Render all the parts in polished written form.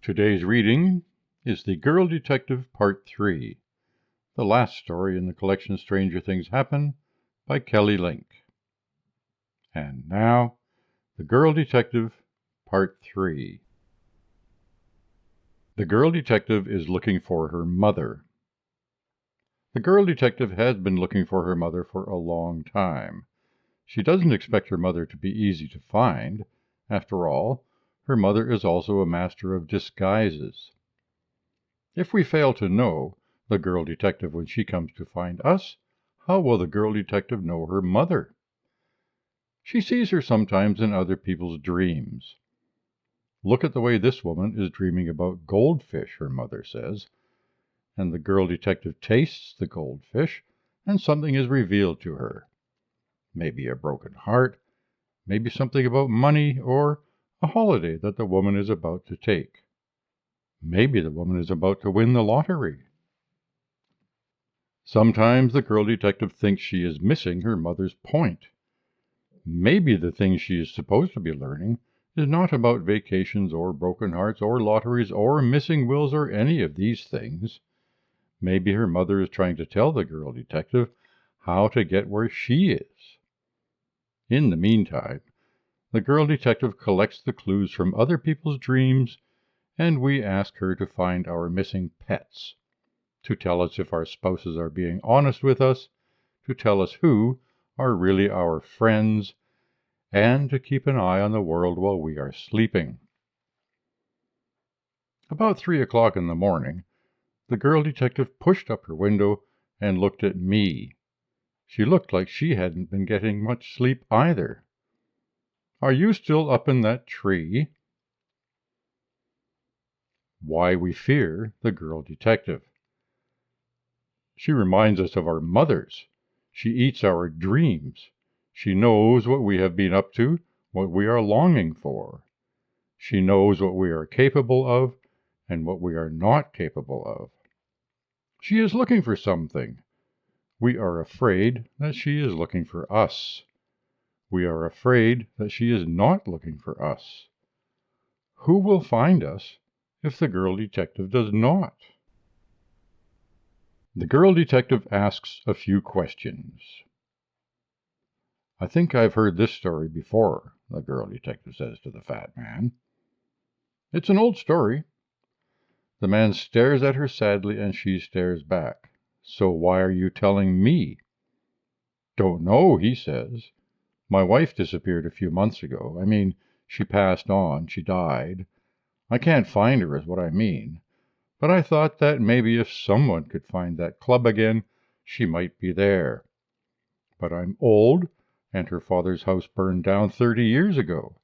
Today's reading is The Girl Detective Part 3, the last story in the collection Stranger Things Happen by Kelly Link. And now, The Girl Detective Part 3. The girl detective is looking for her mother. The girl detective has been looking for her mother for a long time. She doesn't expect her mother to be easy to find. After all, her mother is also a master of disguises. If we fail to know the girl detective when she comes to find us, how will the girl detective know her mother? She sees her sometimes in other people's dreams. Look at the way this woman is dreaming about goldfish, her mother says. And the girl detective tastes the goldfish, and something is revealed to her. Maybe a broken heart, maybe something about money, or a holiday that the woman is about to take. Maybe the woman is about to win the lottery. Sometimes the girl detective thinks she is missing her mother's point. Maybe the thing she is supposed to be learning is not about vacations or broken hearts or lotteries or missing wills or any of these things. Maybe her mother is trying to tell the girl detective how to get where she is. In the meantime, the girl detective collects the clues from other people's dreams, and we ask her to find our missing pets, to tell us if our spouses are being honest with us, to tell us who are really our friends, and to keep an eye on the world while we are sleeping. About 3 o'clock in the morning, the girl detective pushed up her window and looked at me. She looked like she hadn't been getting much sleep either. "Are you still up in that tree?" Why we fear the girl detective. She reminds us of our mothers. She eats our dreams. She knows what we have been up to, what we are longing for. She knows what we are capable of and what we are not capable of. She is looking for something. We are afraid that she is looking for us. We are afraid that she is not looking for us. Who will find us if the girl detective does not? The girl detective asks a few questions. "I think I've heard this story before," the girl detective says to the fat man. "It's an old story." The man stares at her sadly, and she stares back. "So why are you telling me?" "Don't know," he says. "My wife disappeared a few months ago. I mean, she passed on. She died. I can't find her is what I mean. But I thought that maybe if someone could find that club again, she might be there. But I'm old, and her father's house burned down 30 years ago.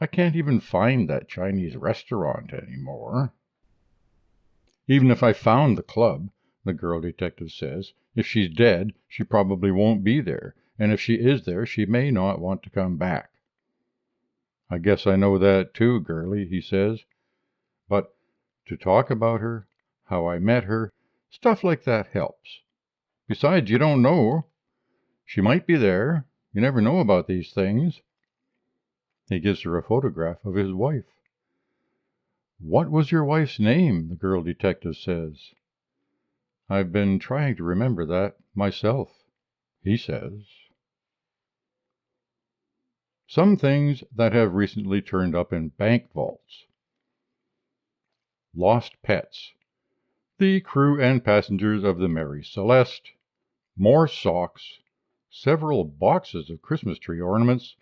I can't even find that Chinese restaurant anymore." "Even if I found the club," the girl detective says, "if she's dead, she probably won't be there. And if she is there, she may not want to come back." "I guess I know that too, girlie," he says. "But to talk about her, how I met her, stuff like that helps. Besides, you don't know. She might be there. You never know about these things." He gives her a photograph of his wife. "What was your wife's name?" the girl detective says. "I've been trying to remember that myself," he says. Some things that have recently turned up in bank vaults. Lost pets. The crew and passengers of the Mary Celeste. More socks. Several boxes of Christmas tree ornaments.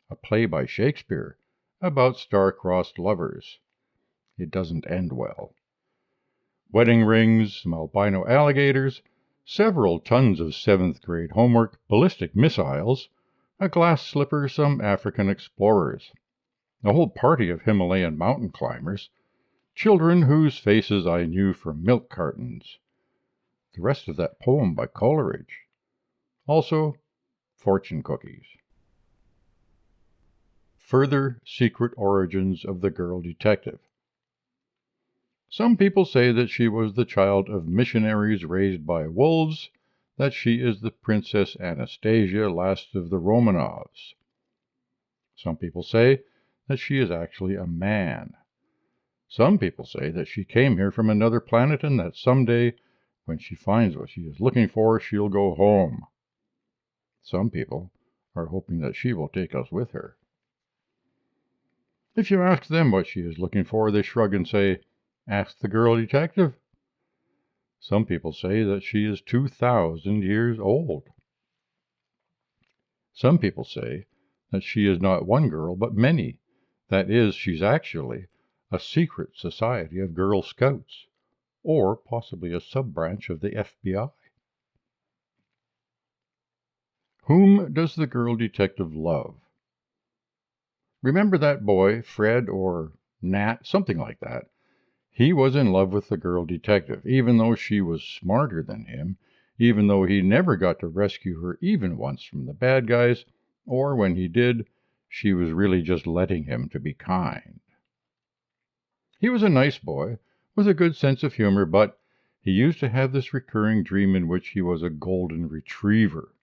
A play by Shakespeare about star-crossed lovers. It doesn't end well. Wedding rings, some albino alligators, several tons of 7th grade homework, ballistic missiles, a glass slipper, some African explorers, a whole party of Himalayan mountain climbers, children whose faces I knew from milk cartons, the rest of that poem by Coleridge, also fortune cookies. Further secret origins of the girl detective. Some people say that she was the child of missionaries raised by wolves, that she is the Princess Anastasia, last of the Romanovs. Some people say that she is actually a man. Some people say that she came here from another planet and that someday, when she finds what she is looking for, she'll go home. Some people are hoping that she will take us with her. If you ask them what she is looking for, they shrug and say, "Ask the girl detective." Some people say that she is 2,000 years old. Some people say that she is not one girl, but many. That is, she's actually a secret society of Girl Scouts, or possibly a sub-branch of the FBI. Whom does the girl detective love? Remember that boy, Fred or Nat, something like that? He was in love with the girl detective, even though she was smarter than him, even though he never got to rescue her even once from the bad guys, or when he did, she was really just letting him to be kind. He was a nice boy, with a good sense of humor, but he used to have this recurring dream in which he was a golden retriever.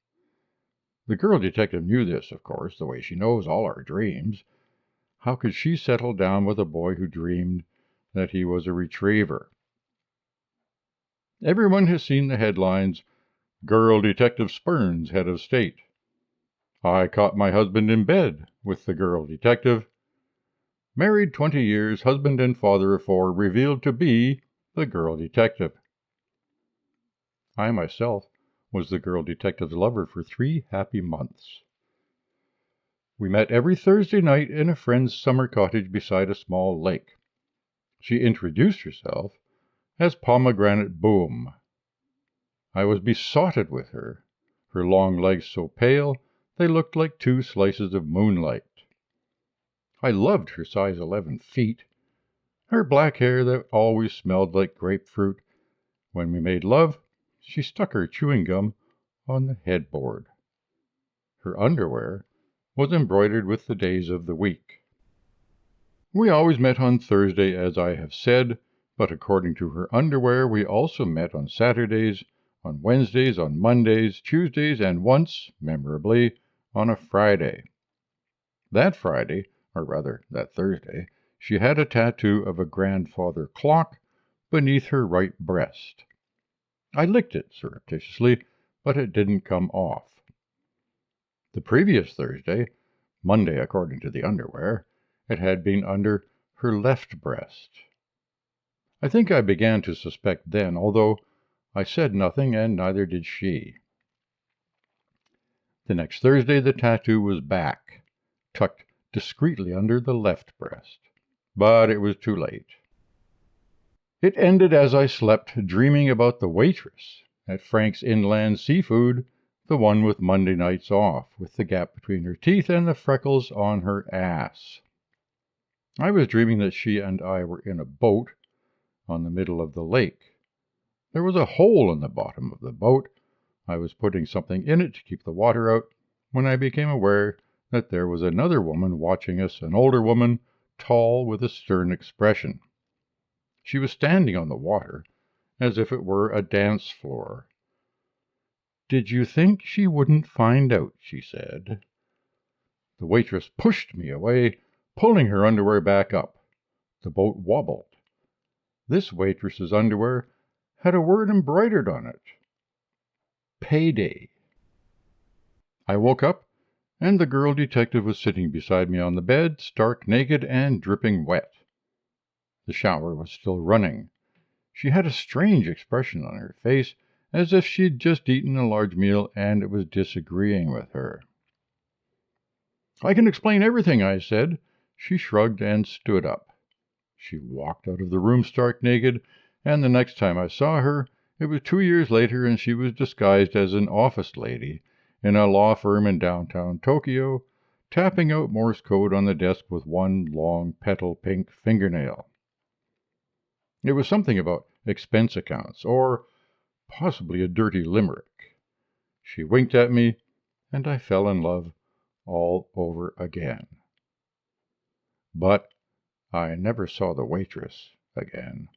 The girl detective knew this, of course, the way she knows all our dreams. How could she settle down with a boy who dreamed that he was a retriever? Everyone has seen the headlines, "Girl Detective Spurns Head of State." "I caught my husband in bed with the girl detective." "Married 20 years, husband and father of 4, revealed to be the girl detective." I myself was the girl detective's lover for 3 happy months. We met every Thursday night in a friend's summer cottage beside a small lake. She introduced herself as Pomegranate Boom. I was besotted with her, her long legs so pale they looked like 2 slices of moonlight. I loved her size 11 feet, her black hair that always smelled like grapefruit. When we made love, she stuck her chewing gum on the headboard. Her underwear was embroidered with the days of the week. We always met on Thursday, as I have said, but according to her underwear, we also met on Saturdays, on Wednesdays, on Mondays, Tuesdays, and once, memorably, on a Friday. That Friday, or rather that Thursday, she had a tattoo of a grandfather clock beneath her right breast. I licked it surreptitiously, but it didn't come off. The previous Thursday, Monday according to the underwear, it had been under her left breast. I think I began to suspect then, although I said nothing and neither did she. The next Thursday the tattoo was back, tucked discreetly under the left breast. But it was too late. It ended as I slept, dreaming about the waitress at Frank's Inland Seafood, the one with Monday nights off, with the gap between her teeth and the freckles on her ass. I was dreaming that she and I were in a boat on the middle of the lake. There was a hole in the bottom of the boat. I was putting something in it to keep the water out when I became aware that there was another woman watching us, an older woman, tall, with a stern expression. She was standing on the water as if it were a dance floor. "Did you think she wouldn't find out?" she said. The waitress pushed me away, pulling her underwear back up. The boat wobbled. This waitress's underwear had a word embroidered on it: Payday. I woke up, and the girl detective was sitting beside me on the bed, stark naked and dripping wet. The shower was still running. She had a strange expression on her face, as if she'd just eaten a large meal and it was disagreeing with her. "I can explain everything," I said. She shrugged and stood up. She walked out of the room stark naked, and the next time I saw her, it was 2 years later, and she was disguised as an office lady in a law firm in downtown Tokyo, tapping out Morse code on the desk with one long petal-pink fingernail. It was something about expense accounts, or possibly a dirty limerick. She winked at me, and I fell in love all over again. But I never saw the waitress again.